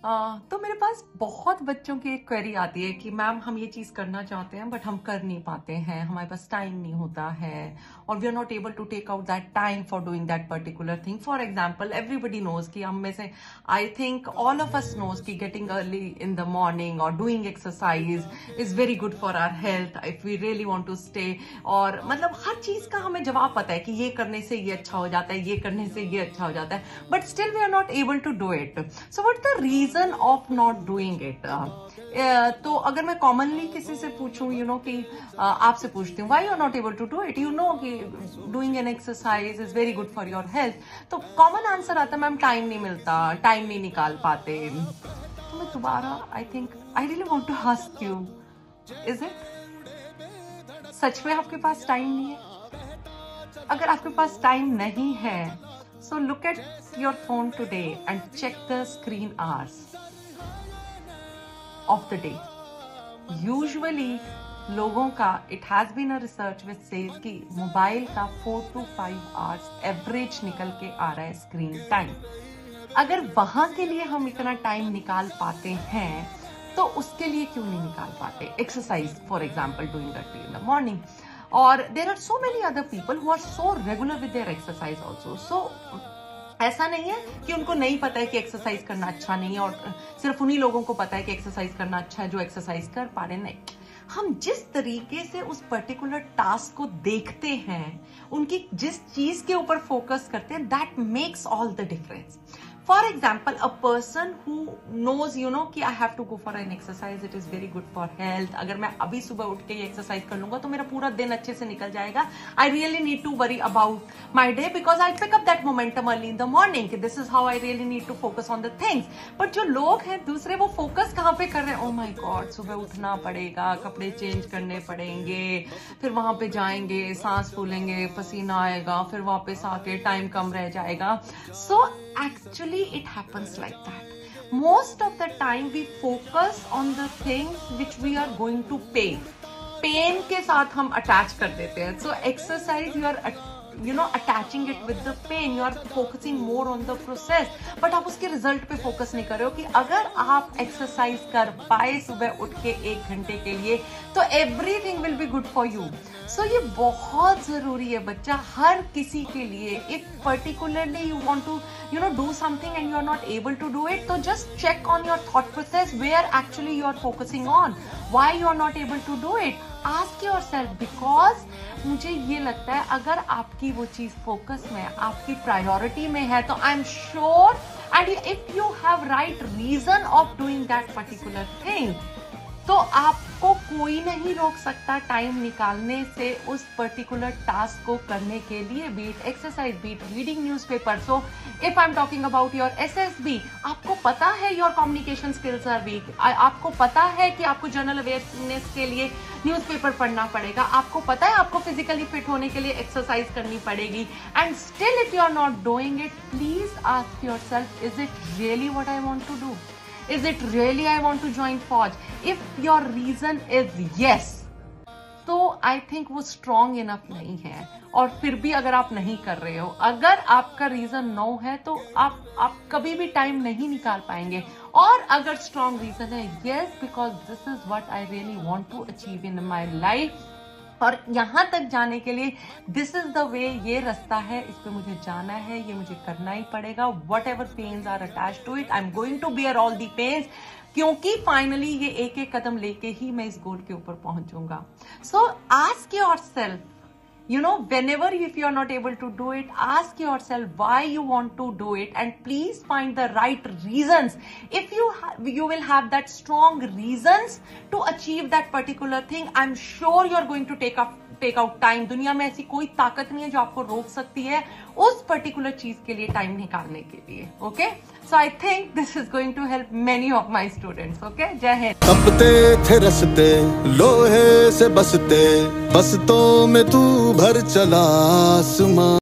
तो मेरे पास बहुत बच्चों की एक क्वेरी आती है कि मैम हम ये चीज़ करना चाहते हैं बट हम कर नहीं पाते हैं, हमारे पास टाइम नहीं होता है और we are not able to take out that time for doing that particular thing. For example everybody knows कि हम में से I think all of us knows कि getting early in the morning और doing exercise is very good for our health if we really want to stay. और मतलब हर चीज का हमें जवाब पता है कि ये करने से ये अच्छा हो जाता है, ये करने से ये अच्छा हो जाता है, but still we are not able to do it. So what the reason of not doing it? तो अगर मैं कॉमनली किसी से पूछूं, कि आपसे पूछती हूँ why you are not able to do it, कि doing an exercise is very good for your health, तो कॉमन आंसर आता है मैम टाइम नहीं मिलता, टाइम नहीं निकाल पाते. तो मैं दोबारा I think I really want to ask you, is it सच में आपके पास टाइम नहीं है? अगर आपके पास टाइम नहीं है, so look at your phone today and check the screen hours of the day. Usually लोगों का it has been a research which says कि मोबाइल का 4 to 5 hours एवरेज निकल के आ रहा है स्क्रीन टाइम. अगर वहां के लिए हम इतना टाइम निकाल पाते हैं तो उसके लिए क्यों नहीं निकाल पाते exercise, for example doing that in the morning. और there are so many other people who are so regular with their exercise also. So ऐसा नहीं है कि उनको नहीं पता है कि एक्सरसाइज करना अच्छा नहीं है और सिर्फ उन्हीं लोगों को पता है कि एक्सरसाइज करना अच्छा है जो एक्सरसाइज कर पा रहे. नहीं, हम जिस तरीके से उस पर्टिकुलर टास्क को देखते हैं, उनकी जिस चीज के ऊपर फोकस करते हैं, that makes all the difference. For example a person who knows कि I have to go for an exercise, it is very good for health. अगर मैं अभी सुबह उठ के ये एक्सरसाइज कर लूंगा तो मेरा पूरा दिन अच्छे से निकल जाएगा. I really need to worry about my day because I pick up that momentum early in the morning. This is how I really need to focus on the things. But जो लोग हैं दूसरे, वो फोकस कहाँ पे कर रहे हैं? ओ माई गॉड, सुबह उठना पड़ेगा, कपड़े चेंज करने पड़ेंगे, फिर वहां पे जाएंगे, सांस फूलेंगे, पसीना आएगा, फिर वापस आके टाइम कम रह जाएगा. सो actually it happens like that. Most of the time we focus on the things which we are going to pain के साथ हम attach कर देते हैं. So exercise you are attaching it with the pain, you are focusing more on the process, but आप उसके result पे focus नहीं कर रहे हो कि अगर आप एक्सरसाइज कर पाए सुबह उठ के 1 घंटे के लिए तो everything will be good for you. So ये बहुत जरूरी है बच्चा, हर किसी के लिए. If particularly you want to do something and you are not able to do it, so just check on your thought process where actually you are focusing on, why you are not able to do it. Ask yourself, because मुझे ये लगता है अगर आपकी वो चीज focus में, आपकी प्रायोरिटी में है, तो I am sure and if you have right reason of doing that particular thing, तो आपको कोई नहीं रोक सकता टाइम निकालने से उस पर्टिकुलर टास्क को करने के लिए, beat exercise, beat reading newspaper. So if I am talking about your SSB, आपको पता है your communication skills are weak, आपको पता है कि आपको जनरल अवेयरनेस के लिए न्यूज़पेपर पढ़ना पड़ेगा, आपको पता है आपको फिजिकली फिट होने के लिए एक्सरसाइज करनी पड़ेगी, and still if you are not doing it, please ask yourself, is it really what I want to do? Is it really I want to join Fauj? If your reason is yes, तो I think वो strong enough नहीं है. और फिर भी अगर आप नहीं कर रहे हो, अगर आपका रीजन नो है, तो आप कभी भी टाइम नहीं निकाल पाएंगे. और अगर स्ट्रॉन्ग रीजन है yes, because this is what I really want to achieve in my life, और यहां तक जाने के लिए दिस इज द वे, ये रास्ता है, इस पे मुझे जाना है, ये मुझे करना ही पड़ेगा. Whatever pains are attach to it, I am going to bear all the pains, क्योंकि फाइनली ये एक एक कदम लेके ही मैं इस गोल के ऊपर पहुंचूंगा. So ask yourself, whenever if you are not able to do it, ask yourself why you want to do it, and please find the right reasons. If you will have that strong reasons to achieve that particular thing, I'm sure you are going to take out time. दुनिया में ऐसी कोई ताकत नहीं है जो आपको रोक सकती है उस पर्टिकुलर चीज के लिए टाइम निकालने के लिए. Okay, so I think this is going to help many of my students. Okay, जय हिंद. तपते थे रस्ते लोहे से बसते, बसतों में तू भर चला आसमां.